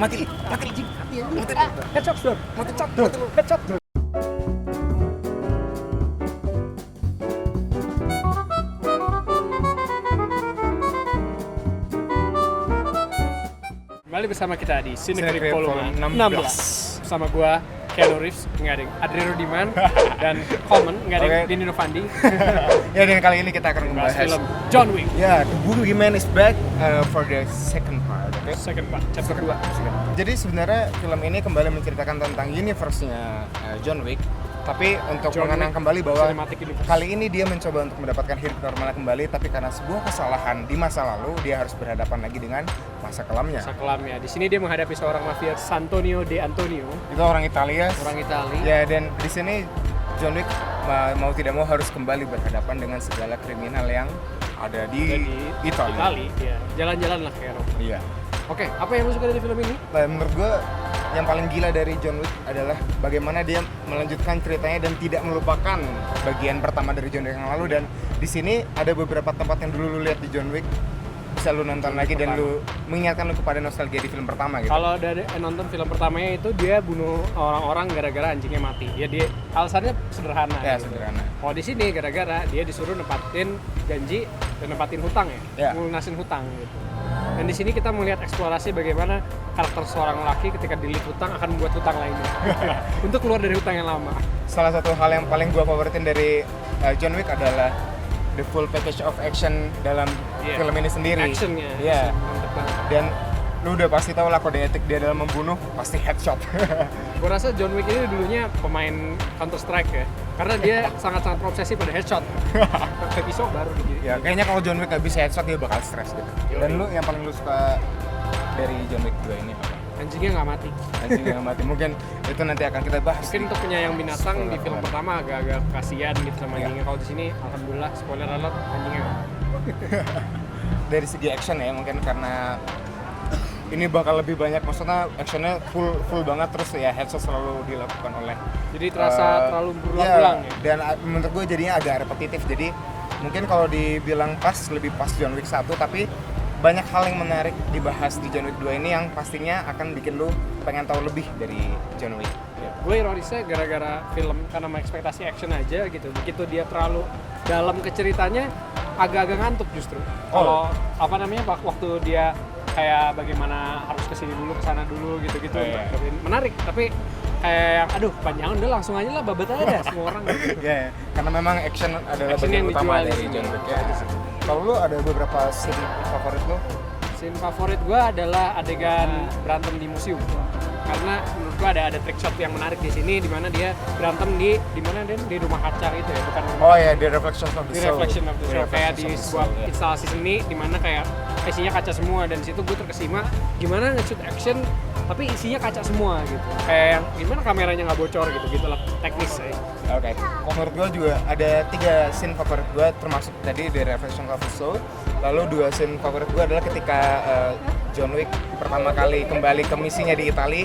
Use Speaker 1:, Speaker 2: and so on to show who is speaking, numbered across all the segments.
Speaker 1: Mati.
Speaker 2: Headshot dong. Headshot dong. Kembali bersama kita di Cinecrypt volume 16 bersama gua Keanu Reeves, nggak ada Adri Rudiman dan Common, nggak ada Dini Novandi.
Speaker 1: Ya, dan kali ini kita akan
Speaker 2: Bahas
Speaker 1: membahas
Speaker 2: film John Wick.
Speaker 1: Ya, The Boogeyman is back for the second part. Okay?
Speaker 2: Second part, chapter 2.
Speaker 1: Jadi sebenarnya film ini kembali menceritakan tentang universe-nya John Wick, tapi untuk
Speaker 2: John
Speaker 1: mengenang
Speaker 2: Wick
Speaker 1: kembali bahwa
Speaker 2: Cinematic Universe.
Speaker 1: kali ini dia mencoba untuk mendapatkan hidup normal kembali, tapi karena sebuah kesalahan di masa lalu dia harus berhadapan lagi dengan masa kelamnya.
Speaker 2: Masa kelamnya. Di sini dia menghadapi seorang mafia Antonio De Antonio,
Speaker 1: Itu orang Italia.
Speaker 2: orang Italia.
Speaker 1: Ya, dan di sini John Wick mau tidak mau harus kembali berhadapan dengan segala kriminal yang ada di Italia.
Speaker 2: Ya. Jalan-jalan lah ke Eropa.
Speaker 1: Iya.
Speaker 2: Oke, apa yang lu suka dari film ini?
Speaker 1: Nah, menurut gue yang paling gila dari John Wick adalah bagaimana dia melanjutkan ceritanya dan tidak melupakan bagian pertama dari John Wick yang lalu. Dan di sini ada beberapa tempat yang dulu lu lihat di John Wick bisa lu nonton lagi dan lu mengingatkan lu kepada nostalgia di film pertama gitu.
Speaker 2: Kalau dari nonton film pertamanya itu dia bunuh orang-orang gara-gara anjingnya mati. Ya dia alasannya sederhana.
Speaker 1: Ya,
Speaker 2: gitu.
Speaker 1: sederhana.
Speaker 2: Kalau di sini gara-gara dia disuruh nempatin janji dan nempatin hutang ya, ngelunasin hutang gitu. Dan di sini kita melihat eksplorasi bagaimana karakter seorang laki ketika dililit hutang akan membuat hutang lainnya untuk keluar dari hutang yang lama.
Speaker 1: Salah satu hal yang paling gua favoritin dari John Wick adalah the full package of action dalam film ini sendiri.
Speaker 2: Actionnya,
Speaker 1: Iya.
Speaker 2: mantep banget.
Speaker 1: Dan lu udah pasti tahu lah kode etik dia dalam membunuh pasti headshot.
Speaker 2: Gue rasa John Wick ini dulunya pemain Counter Strike ya, karena dia sangat-sangat obsesi pada headshot. Ke pisau baru gitu.
Speaker 1: Ya, kayaknya kalau John Wick gak bisa headshot dia bakal stres gitu. Dan lu yang paling lu suka dari John Wick 2 ini apa?
Speaker 2: Anjingnya nggak mati.
Speaker 1: Anjing yang mati. Mungkin itu nanti akan kita bahas.
Speaker 2: Mungkin untuk penyayang binatang di film pertama agak-agak kasihan gitu sama anjingnya. Kalau di sini, alhamdulillah, spoiler alert, anjingnya nggak mati.
Speaker 1: Dari segi action ya, mungkin karena ini bakal lebih banyak, maksudnya actionnya full banget, terus ya headshot selalu dilakukan oleh.
Speaker 2: Jadi terasa terlalu berulang-ulang ya.
Speaker 1: Dan menurut gue jadinya agak repetitif. Jadi mungkin kalau dibilang pas, lebih pas John Wick 1, tapi banyak hal yang menarik dibahas di John Wick 2 ini yang pastinya akan bikin lu pengen tahu lebih dari John Wick.
Speaker 2: Gue ironisnya gara-gara film karena ekspektasi action aja gitu. Begitu dia terlalu dalam ke ceritanya agak-agak ngantuk justru. Kalau apa namanya waktu dia kayak bagaimana harus kesini dulu, kesana dulu gitu-gitu. Menarik, tapi kayak yang aduh panjangan udah langsung aja lah babat aja dah semua orang gitu.
Speaker 1: Ya, karena memang action adalah
Speaker 2: Action
Speaker 1: bagian
Speaker 2: yang
Speaker 1: utama
Speaker 2: dijual
Speaker 1: dari
Speaker 2: di
Speaker 1: John
Speaker 2: sini.
Speaker 1: Wick ya. Kalau lu ada beberapa scene favorit lu?
Speaker 2: Scene favorit gue adalah adegan berantem di museum. Karena menurut gue ada trick shot yang menarik di sini, di mana dia berantem di mana di rumah kaca itu ya, bukan rumah.
Speaker 1: Oh ya, The Reflection of the
Speaker 2: Di
Speaker 1: Soul.
Speaker 2: Reflection of the Soul, kayak di
Speaker 1: Reflection of the
Speaker 2: sebuah
Speaker 1: Soul, ya.
Speaker 2: instalasi seni di mana kayak isinya kaca semua, dan di situ gue terkesima gimana nge-shoot action tapi isinya kaca semua gitu. Kayak yang gimana kameranya nggak bocor gitu lah teknis ya.
Speaker 1: Oke. Menurut gue juga ada 3 scene favorit gue, termasuk tadi The Reflection of the Soul. Lalu 2 scene favorit gue adalah ketika John Wick pertama kali kembali ke misinya di Italia.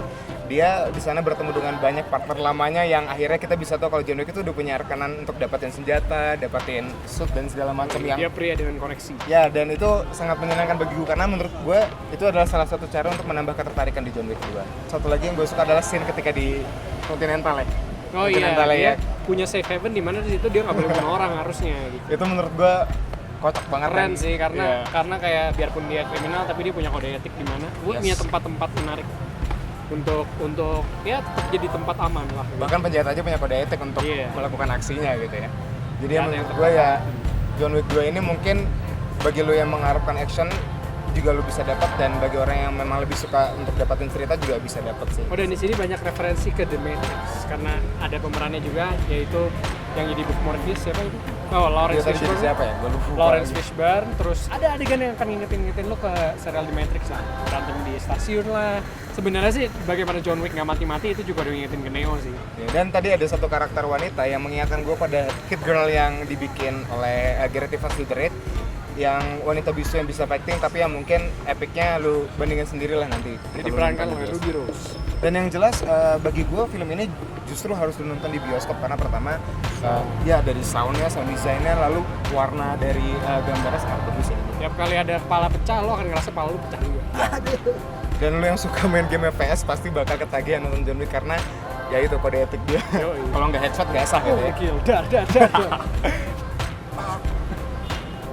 Speaker 1: Dia di sana bertemu dengan banyak partner lamanya yang akhirnya kita bisa tahu kalau John Wick itu udah punya rekanan untuk dapatin senjata, dapatin suit dan segala macam yang
Speaker 2: Dia pria dengan koneksi.
Speaker 1: ya, dan itu sangat menyenangkan bagi gue karena menurut gue itu adalah salah satu cara untuk menambah ketertarikan di John Wick 2. Satu lagi yang gue suka adalah scene ketika di Continental ya.
Speaker 2: Oh iya,
Speaker 1: Continental
Speaker 2: dia
Speaker 1: ya.
Speaker 2: punya safe haven di mana di situ dia nggak boleh bunuh orang harusnya gitu.
Speaker 1: Itu menurut gue kocak banget.
Speaker 2: Keren
Speaker 1: dan-
Speaker 2: sih karena
Speaker 1: iya.
Speaker 2: karena kayak biarpun dia kriminal tapi dia punya kode etik di mana gue punya tempat-tempat menarik untuk ya tetap jadi tempat aman lah.
Speaker 1: Bahkan penjahat aja punya kode etik untuk melakukan aksinya gitu ya. Jadi
Speaker 2: Dan
Speaker 1: menurut
Speaker 2: yang
Speaker 1: gue ya John Wick 2 ini mungkin bagi lu yang mengharapkan action juga lu bisa dapat, dan bagi orang yang memang lebih suka untuk dapatin cerita juga bisa dapat sih.
Speaker 2: Oh, dan di sini banyak referensi ke The Matrix karena ada pemerannya juga, yaitu yang jadi Book Morpheus siapa itu? Oh, Lawrence
Speaker 1: Dia tadi jadi
Speaker 2: Fishburne.
Speaker 1: siapa ya? Gue lupa.
Speaker 2: Lawrence Fishburne. Terus ada adegan yang akan ngingetin lo ke serial The Matrix lah, berantem di stasiun lah. Sebenarnya sih bagaimana John Wick nggak mati-mati itu juga udah ngingetin ke Neo sih.
Speaker 1: Ya, dan tadi ada satu karakter wanita yang mengingatkan gue pada Hit Girl yang dibikin oleh Gareth Evans di The Raid, yang wanita bisu yang bisa fighting, tapi yang mungkin epicnya lu bandingin sendiri lah nanti.
Speaker 2: Jadi perankan oleh Ruby Rose.
Speaker 1: Dan yang jelas bagi gue film ini justru harus ditonton di bioskop karena pertama ya dari soundnya, sound desainnya, lalu warna dari gambarnya sangat bagus ya.
Speaker 2: Tiap kali ada kepala pecah lo akan ngerasa kepala lo pecah juga.
Speaker 1: Dan lu yang suka main game FPS pasti bakal ketagihan nonton John Wick karena ya itu kode etik dia. Kalau nggak headshot nggak sah gitu ya.
Speaker 2: Gokil, dah.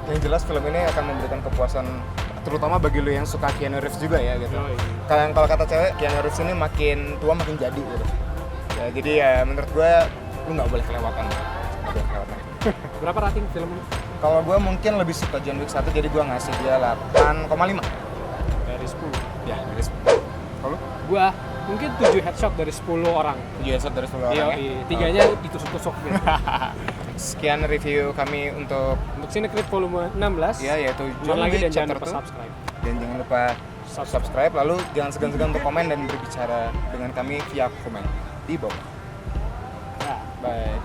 Speaker 1: Yang jelas film ini akan memberikan kepuasan terutama bagi lu yang suka Keanu Reeves juga ya gitu. Kalau kata cewek Keanu Reeves ini makin tua makin jadi gitu. Ya, jadi ya menurut gua lu nggak boleh kelewatan. Nggak boleh kelewatan.
Speaker 2: Berapa rating film ini?
Speaker 1: Kalau gua mungkin lebih suka John Wick 1 jadi gua ngasih dia 8,5.
Speaker 2: Dari 10.
Speaker 1: Ya, dari 10. Kalau
Speaker 2: Gua mungkin 7 headshot dari 10 orang.
Speaker 1: headshot dari 10 orang ya.
Speaker 2: Tiganya ditusuk-tusuk gitu.
Speaker 1: Sekian review kami untuk
Speaker 2: Untuk Cinecrit volume 16.
Speaker 1: ya yaitu
Speaker 2: John lagi dan jangan
Speaker 1: chapter
Speaker 2: lupa
Speaker 1: 2.
Speaker 2: subscribe.
Speaker 1: Dan jangan lupa subscribe lalu jangan segan-segan untuk komen dan berbicara dengan kami via komen di bawah.
Speaker 2: Ya.
Speaker 1: Bye.